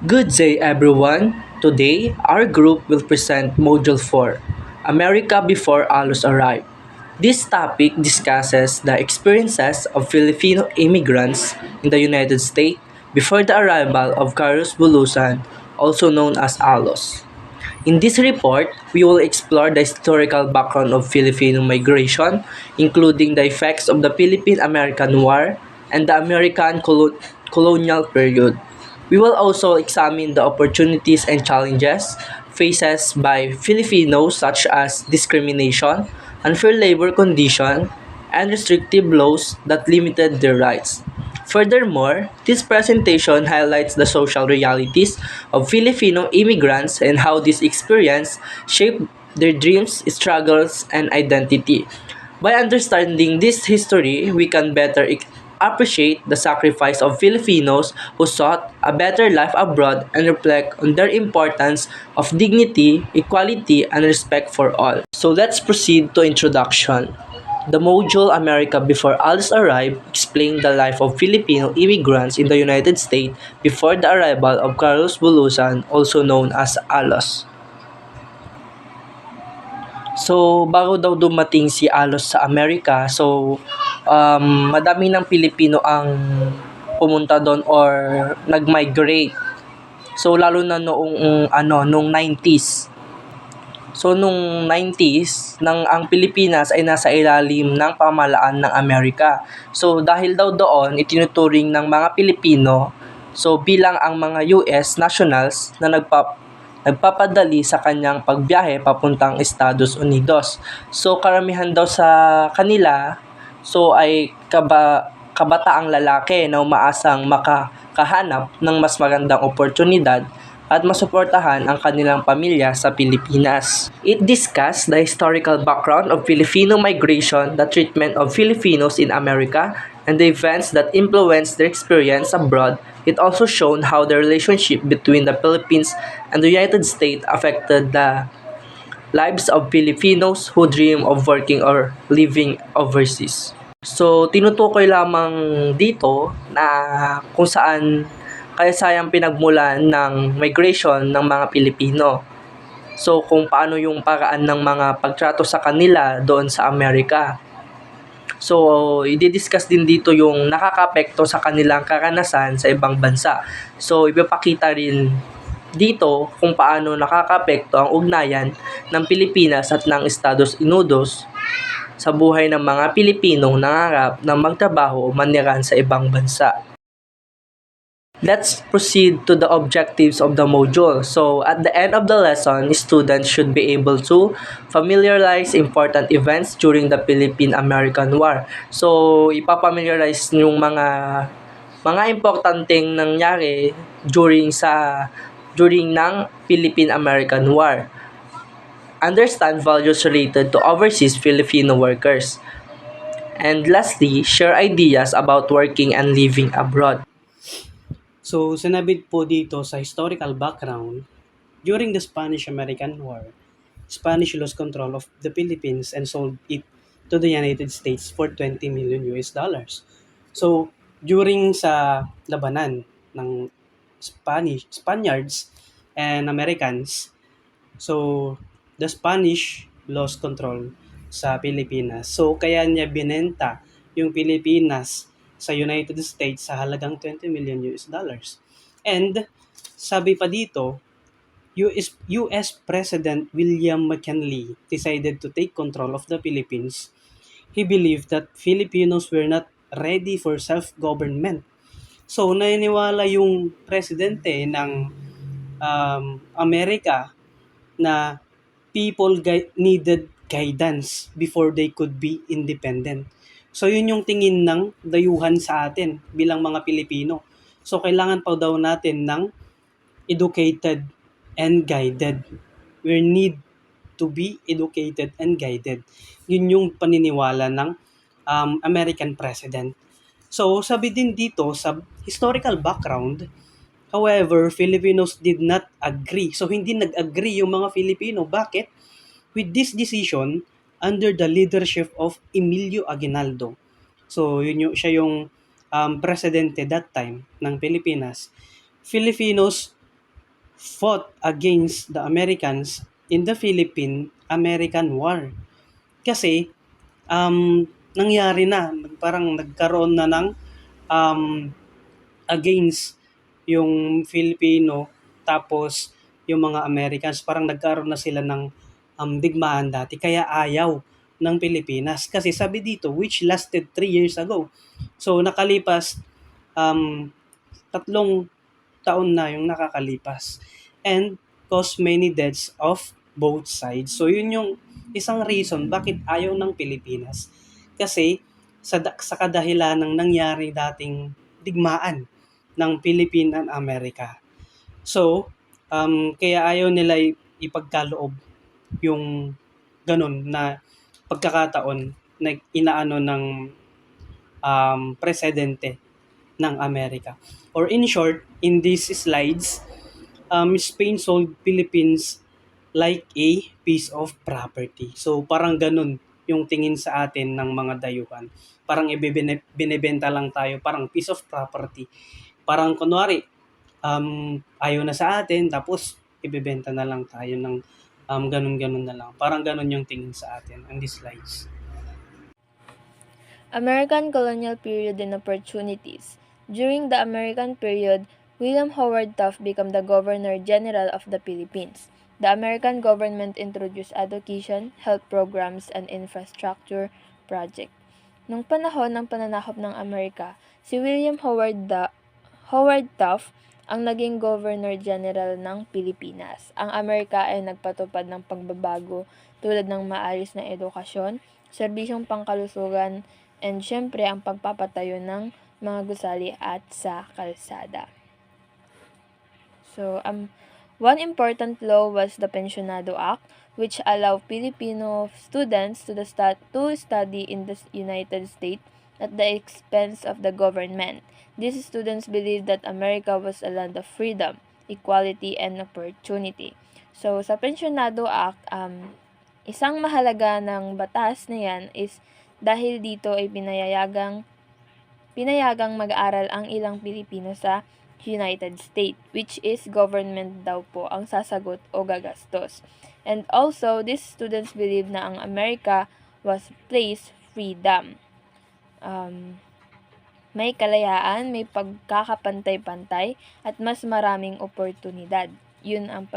Good day everyone. Today, our group will present Module 4, America Before Alus Arrived. This topic discusses the experiences of Filipino immigrants in the United States before the arrival of Carlos Bulusan, also known as Alos. In this report, we will explore the historical background of Filipino migration, including the effects of the Philippine-American War and the American colonial period. We will also examine the opportunities and challenges faced by Filipinos such as discrimination, unfair labor conditions, and restrictive laws that limited their rights. Furthermore, this presentation highlights the social realities of Filipino immigrants and how this experience shaped their dreams, struggles, and identity. By understanding this history, we can better appreciate the sacrifice of Filipinos who sought a better life abroad and reflect on their importance of dignity, equality, and respect for all. So let's proceed to introduction. The module America Before Alice Arrived explained the life of Filipino immigrants in the United States before the arrival of Carlos Bulusan, also known as Alos. So, bago daw dumating si Alos sa Amerika, madami ng Pilipino ang pumunta doon or nag-migrate. So, lalo na noong 90s. So, nung 90s, ang Pilipinas ay nasa ilalim ng pamahalaan ng Amerika. So, dahil daw doon, itinuturing ng mga Pilipino, bilang ang mga US nationals na nagpapadali sa kanyang pagbiyahe papuntang Estados Unidos. So, karamihan daw sa kanila, ay kabataang lalaki na umaasang makakahanap ng mas magandang oportunidad at masuportahan ang kanilang pamilya sa Pilipinas. It discussed the historical background of Filipino migration, the treatment of Filipinos in America, and the events that influenced their experience abroad. It also showed how the relationship between the Philippines and the United States affected the lives of Filipinos who dream of working or living overseas. So, tinutukoy lamang dito na kung saan kasayang pinagmulan ng migration ng mga Pilipino. So, kung paano yung paraan ng mga pagtrato sa kanila doon sa Amerika. So, i-discuss din dito yung nakakapekto sa kanilang karanasan sa ibang bansa. So, ipapakita rin dito kung paano nakakapekto ang ugnayan ng Pilipinas at ng Estados Unidos sa buhay ng mga Pilipinong nangarap na magtrabaho o maniran sa ibang bansa. Let's proceed to the objectives of the module. So, at the end of the lesson, students should be able to familiarize important events during the Philippine-American War. So, ipapamiliarize yung mga importanteng nangyari during ng Philippine-American War. Understand values related to overseas Filipino workers. And lastly, share ideas about working and living abroad. So, sinabi po dito sa historical background, during the Spanish-American War, Spanish lost control of the Philippines and sold it to the United States for 20 million US dollars. So, during sa labanan ng Spaniards and Americans, so the Spanish lost control sa Pilipinas. So, kaya niya binenta yung Pilipinas sa United States sa halagang 20 million US dollars. And sabi pa dito, US President William McKinley decided to take control of the Philippines. He believed that Filipinos were not ready for self-government. So, naniniwala yung presidente ng Amerika na people needed guidance before they could be independent. So, yun yung tingin ng dayuhan sa atin bilang mga Pilipino. So, kailangan pa daw natin ng educated and guided. We need to be educated and guided. Yun yung paniniwala ng American president. So, sabi din dito sa historical background, however, Filipinos did not agree. So, hindi nag-agree yung mga Filipino. Bakit? With this decision, under the leadership of Emilio Aguinaldo. So, siya yung presidente that time ng Pilipinas. Filipinos fought against the Americans in the Philippine-American War. Kasi nangyari na, parang nagkaroon na ng um, against yung Filipino, tapos yung mga Americans, parang nagkaroon na sila ng digmaan dati, kaya ayaw ng Pilipinas. Kasi sabi dito, which lasted 3 years ago. So nakalipas, um, 3 taon na yung nakakalipas, and caused many deaths of both sides. So yun yung isang reason bakit ayaw ng Pilipinas. Kasi sa kadahilan ng nangyari dating digmaan ng Philippine and America. So, kaya ayaw nila ipagkaloob yung ganun na pagkakataon na inaano ng presidente ng Amerika. Or in short, in these slides, Spain sold Philippines like a piece of property. So parang ganun yung tingin sa atin ng mga dayuhan. Parang binebenta lang tayo, parang piece of property. Parang kunwari, ayaw na sa atin, tapos ibebenta na lang tayo ng ganun-ganun na lang. Parang ganun yung tingin sa atin on these slides. American colonial period and opportunities. During the American period, William Howard Taft became the Governor-General of the Philippines. The American government introduced education, health programs, and infrastructure project. Nung panahon ng pananakop ng Amerika, si William Howard Taft ang naging Governor-General ng Pilipinas. Ang Amerika ay nagpatupad ng pagbabago tulad ng maayos na edukasyon, serbisyong pangkalusugan, and syempre ang pagpapatayo ng mga gusali at sa kalsada. So, one important law was the Pensionado Act, which allowed Filipino students to study in the United States at the expense of the government. These students believed that America was a land of freedom, equality, and opportunity. So, sa Pensionado Act, isang mahalaga ng batas na yan is dahil dito ay pinayagang mag-aral ang ilang Pilipino sa United States, which is government daw po ang sasagot o gagastos. And also, these students believe na ang Amerika was place freedom. May kalayaan, may pagkakapantay-pantay, at mas maraming oportunidad. Yun ang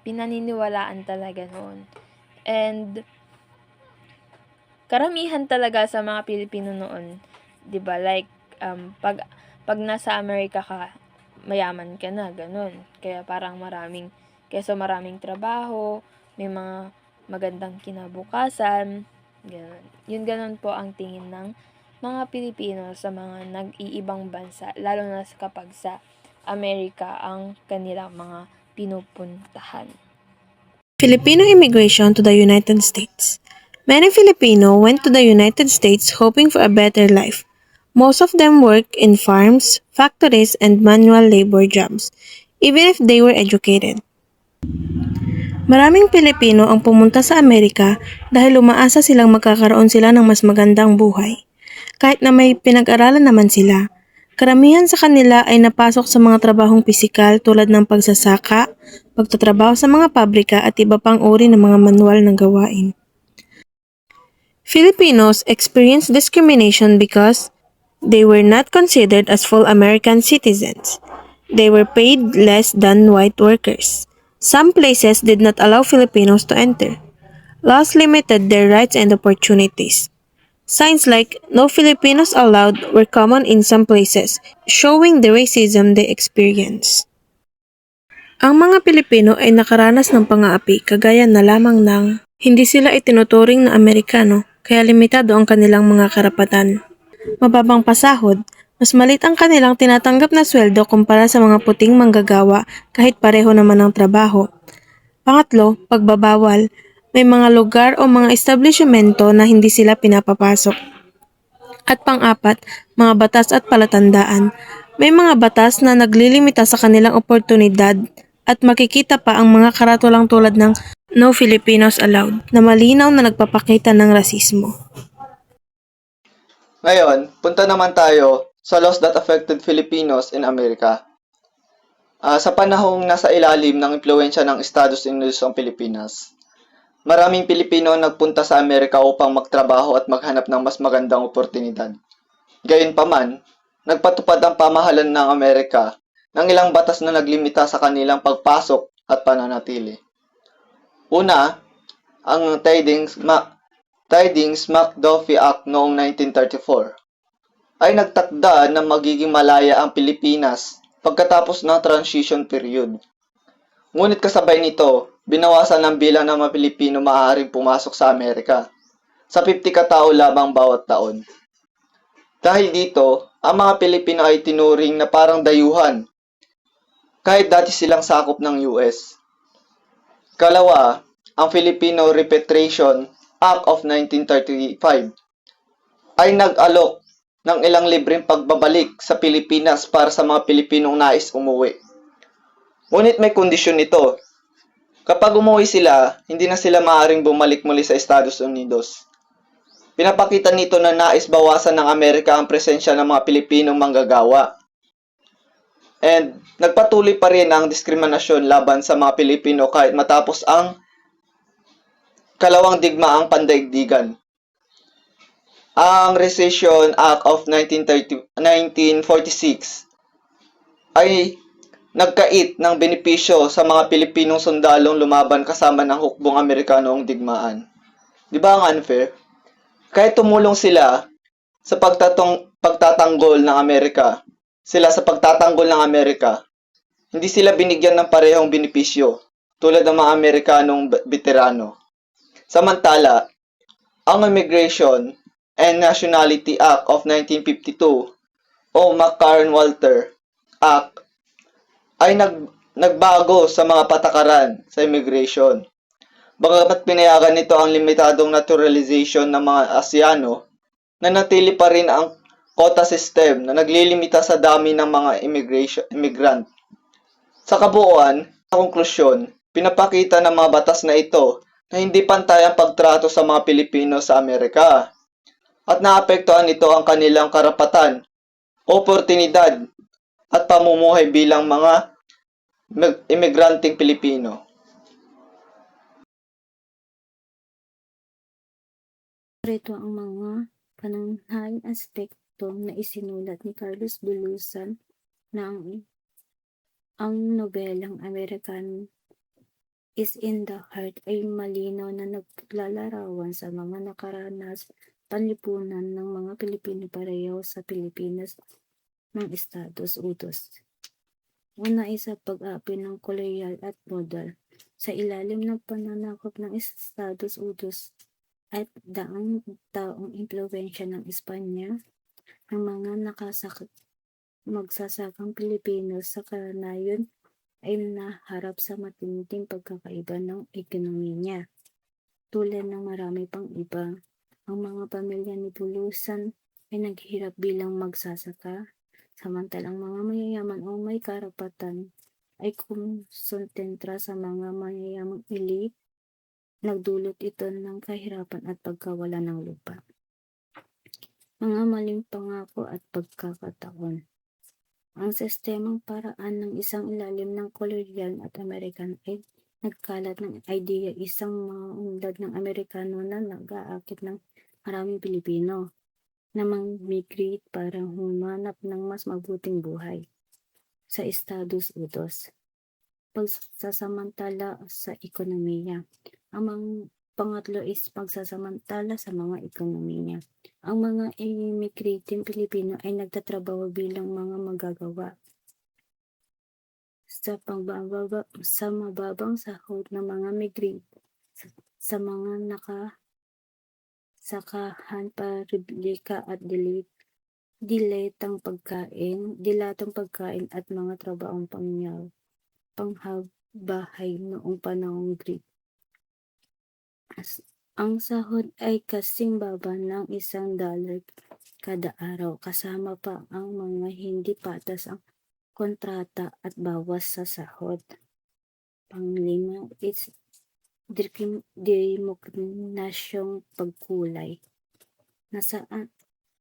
pinaniniwalaan talaga noon. And karamihan talaga sa mga Pilipino noon, 'di ba? Like pag nasa Amerika ka, mayaman ka na, ganun. Kaya parang maraming trabaho, may mga magandang kinabukasan, ganun. Yun ganun po ang tingin ng mga Pilipino sa mga nag-iibang bansa, lalo na kapag sa Amerika ang kanilang mga pinupuntahan. Filipino immigration to the United States. Many Filipino went to the United States hoping for a better life. Most of them work in farms, factories, and manual labor jobs, even if they were educated. Maraming Pilipino ang pumunta sa Amerika dahil umaasa silang magkakaroon sila ng mas magandang buhay. Kahit na may pinag-aralan naman sila, karamihan sa kanila ay napasok sa mga trabahong pisikal tulad ng pagsasaka, pagtatrabaho sa mga pabrika at iba pang uri ng mga manual ng gawain. Filipinos experienced discrimination because they were not considered as full American citizens. They were paid less than white workers. Some places did not allow Filipinos to enter. Laws limited their rights and opportunities. Signs like "No Filipinos Allowed" were common in some places, showing the racism they experienced. Ang mga Pilipino ay nakaranas ng pang-aapi kagaya na lamang ng hindi sila itinuturing na Amerikano, kaya limitado ang kanilang mga karapatan. Mababang pasahod, mas malit ang kanilang tinatanggap na sweldo kumpara sa mga puting manggagawa kahit pareho naman ang trabaho. Pangatlo, pagbabawal. May mga lugar o mga establishmento na hindi sila pinapapasok. At pang-apat, mga batas at palatandaan. May mga batas na naglilimita sa kanilang oportunidad at makikita pa ang mga karatulang tulad ng "No Filipinos Allowed" na malinaw na nagpapakita ng rasismo. Ngayon, punta naman tayo sa laws that affected Filipinos in America. Sa panahong nasa ilalim ng impluwensya ng Estados Unidos ang Pilipinas, maraming Pilipino ang nagpunta sa Amerika upang magtrabaho at maghanap ng mas magandang oportunidad. Gayunpaman, nagpatupad ang pamahalaan ng Amerika ng ilang batas na naglimita sa kanilang pagpasok at pananatili. Una, ang Tidings-McDuffie Act noong 1934 ay nagtakda na magiging malaya ang Pilipinas pagkatapos ng transition period. Ngunit kasabay nito, binawasan ang bilang ng mga Pilipino maaaring pumasok sa Amerika sa 50 katao lamang bawat taon. Dahil dito, ang mga Pilipino ay tinuring na parang dayuhan kahit dati silang sakop ng US. Kalawa, ang Filipino Repatriation Act of 1935 ay nag-alok ng ilang libreng pagbabalik sa Pilipinas para sa mga Pilipinong nais umuwi. Ngunit may kondisyon nito. Kapag umuwi sila, hindi na sila maaaring bumalik muli sa Estados Unidos. Pinapakita nito na nais bawasan ng Amerika ang presensya ng mga Pilipinong manggagawa. And nagpatuloy pa rin ang diskriminasyon laban sa mga Pilipino kahit matapos ang kalawang digmaang pandaigdigan. Ang Recession Act of 1946 ay nagkait ng benepisyo sa mga Pilipinong sundalong lumaban kasama ng hukbong Amerikano noong digmaan. Di ba ang unfair? Kahit tumulong sila sa pagtatanggol ng Amerika, hindi sila binigyan ng parehong benepisyo tulad ng mga Amerikanong veterano. Samantala, ang Immigration and Nationality Act of 1952 o McCarran-Walter Act ay nagbago sa mga patakaran sa immigration. Bagamat pinayagan nito ang limitadong naturalization ng mga Asyano, nanatili pa rin ang quota system na naglilimita sa dami ng mga immigrant. Sa kabuuan, sa konklusyon, pinapakita ng mga batas na ito na hindi pantay ang pagtrato sa mga Pilipino sa Amerika at naapektuhan nito ang kanilang karapatan, oportunidad at pamumuhay bilang mga imigranteng Pilipino. Ito ang mga pangunahing aspekto na isinulat ni Carlos Bulosan na ang nobelang American is in the Heart ay malinaw na naglalarawan sa mga nakaranas panlipunan ng mga Pilipino pareho sa Pilipinas ng Estados Unidos. Una ay sa pag-api ng kolonyal at modal sa ilalim ng pananakop ng Estados Unidos at daang taong impluwensya ng Espanya, ang mga magsasakang Pilipino sa karanayon ay naharap sa matinding pagkakaiba ng ekonomiya. Tulad ng marami pang iba, ang mga pamilya ni Bulosan ay naghirap bilang magsasaka, samantalang mga mayayaman o may karapatan ay konsentra sa mga mayayamang elite. Nagdulot ito ng kahirapan at pagkawala ng lupa, mga maling pangako at pagkakataon. Ang sistemang paraan ng isang ilalim ng kolonyal at American ay nagkalat ng idea isang mga unlad ng Amerikano na nag-aakit ng maraming Pilipino na mag-migrate para humanap ng mas mabuting buhay sa Estados Unidos. Pagsasamantala sa ekonomiya. Ang pangatlo is pagsasamantala sa mga ekonomiya. Ang mga immigrating Pilipino ay nagtatrabaho bilang mga manggagawa sa mababang sahod ng mga migrant sa mga nakasakahan pareblika at dilatang pagkain at mga trabahong panghabahay noong panahong Greek. Ang sahod ay kasing baba ng $1 kada araw, kasama pa ang mga hindi patas ang kontrata at bawas sa sahod. Panglima is diskriminasyong pagkulay.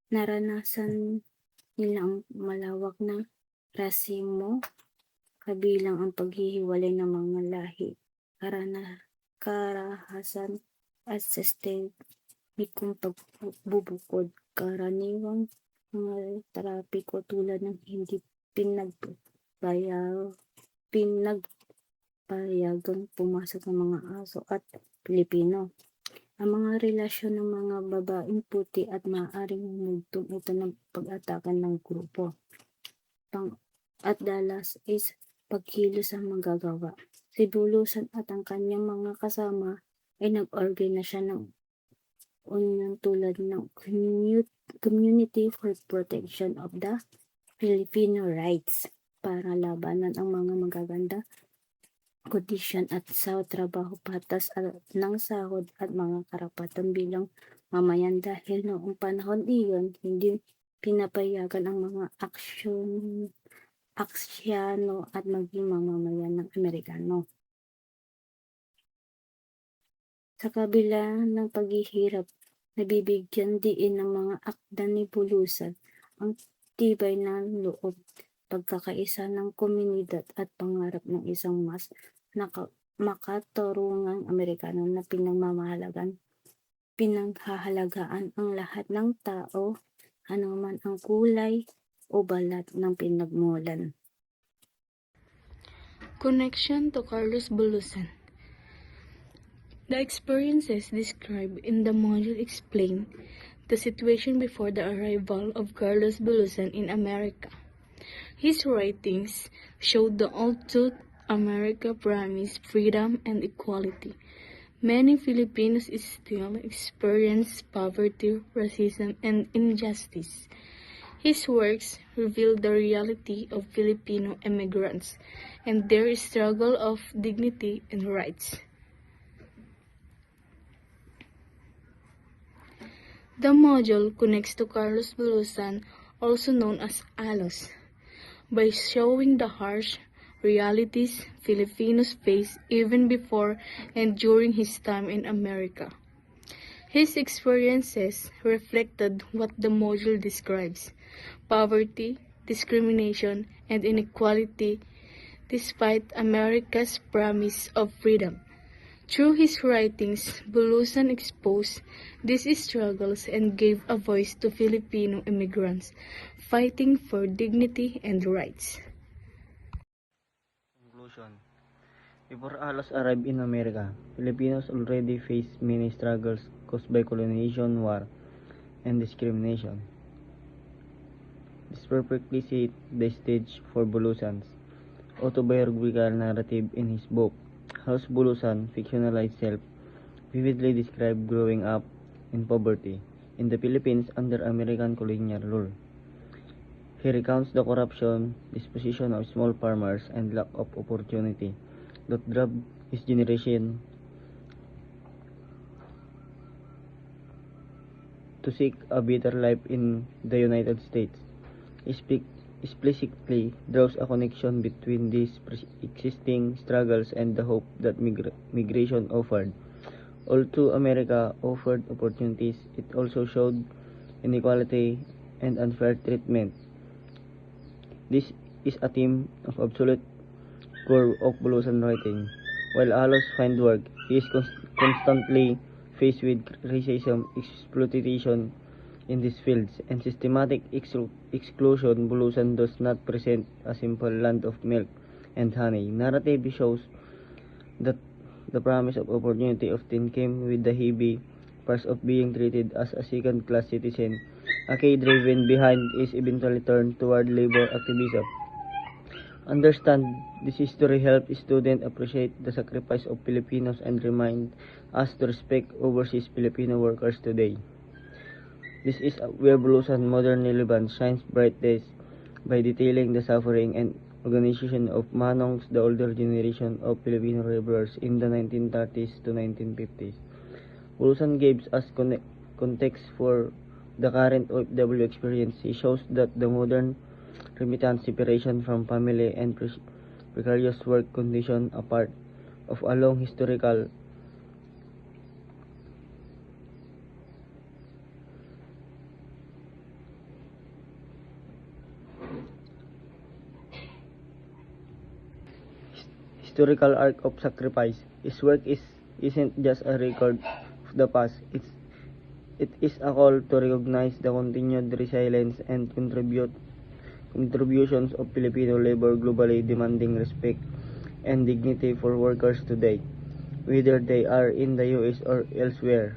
Naranasan nilang malawak na rasismo kabilang ang paghihiwalay ng mga lahi, karahasan at sistemikong pagbubukod, karaniwang mga trapiko tulad ng hindi pinagpayagang pumasok ng mga aso at Pilipino. Ang mga relasyon ng mga babaeng puti at maaaring humugtong ito ng pag-atakan ng grupo. At dalas is pagkilos ang magagawa. Si Bulusan at ang kanyang mga kasama ay nag-organisa ng union tulad ng Community for Protection of the Filipino Rights para labanan ang mga magaganda kondisyon at sa trabaho, patas ng sahod at mga karapatan bilang mamayan dahil noong panahon iyon hindi pinapayagan ang mga Aksiyano at maging mamamayan ng Amerikano. Sa kabila ng paghihirap, nabibigyan diin ng mga akda ni Bulusan ang tibay ng loob, pagkakaisa ng komunidad at pangarap ng isang mas makatarungang Amerikano na pinaghahalagaan ang lahat ng tao, anuman ang kulay o balat ng pinagmulan. Connection to Carlos Bulusan. The experiences described in the module explain the situation before the arrival of Carlos Bulusan in America. His writings showed the all-truth America promised freedom and equality. Many Filipinos still experience poverty, racism, and injustice. His works reveal the reality of Filipino immigrants and their struggle of dignity and rights. The module connects to Carlos Bulusan, also known as ALOS, by showing the harsh realities Filipinos face even before and during his time in America. His experiences reflected what the module describes: poverty, discrimination, and inequality despite America's promise of freedom. Through his writings, Bulusan exposed these struggles and gave a voice to Filipino immigrants fighting for dignity and rights. Conclusion. Before Alos arrived in America, Filipinos already faced many struggles caused by colonization, war, and discrimination. This perfectly set the stage for Bulusan's autobiographical narrative in his book. Carlos Bulusan, fictionalized self, vividly described growing up in poverty in the Philippines under American colonial rule. He recounts the corruption, disposition of small farmers, and lack of opportunity that drove his generation to seek a better life in the United States. He explicitly draws a connection between these existing struggles and the hope that migration offered. Although America offered opportunities, it also showed inequality and unfair treatment. This is a theme of absolute core of Bulusan writing. While Alos finds work, he is constantly faced with racism, exploitation in these fields, and systematic exclusion. Bulusan does not present a simple land of milk and honey. Narrative shows that the promise of opportunity often came with the heavy price of being treated as a second-class citizen. A key driven behind is eventually turned toward labor activism. Understand this history helps students appreciate the sacrifice of Filipinos and remind us to respect overseas Filipino workers today. This is where Bulusan's modern relevance shines brightest, by detailing the suffering and organization of Manongs, the older generation of Filipino laborers in the 1930s to 1950s. Bulusan gives us context for the current OFW experience. He shows that the modern remittance, separation from family, and precarious work conditions are part of a long historical historical arc of sacrifice. His work isn't just a record of the past. It is a call to recognize the continued resilience and contributions of Filipino labor globally, demanding respect and dignity for workers today, whether they are in the US or elsewhere.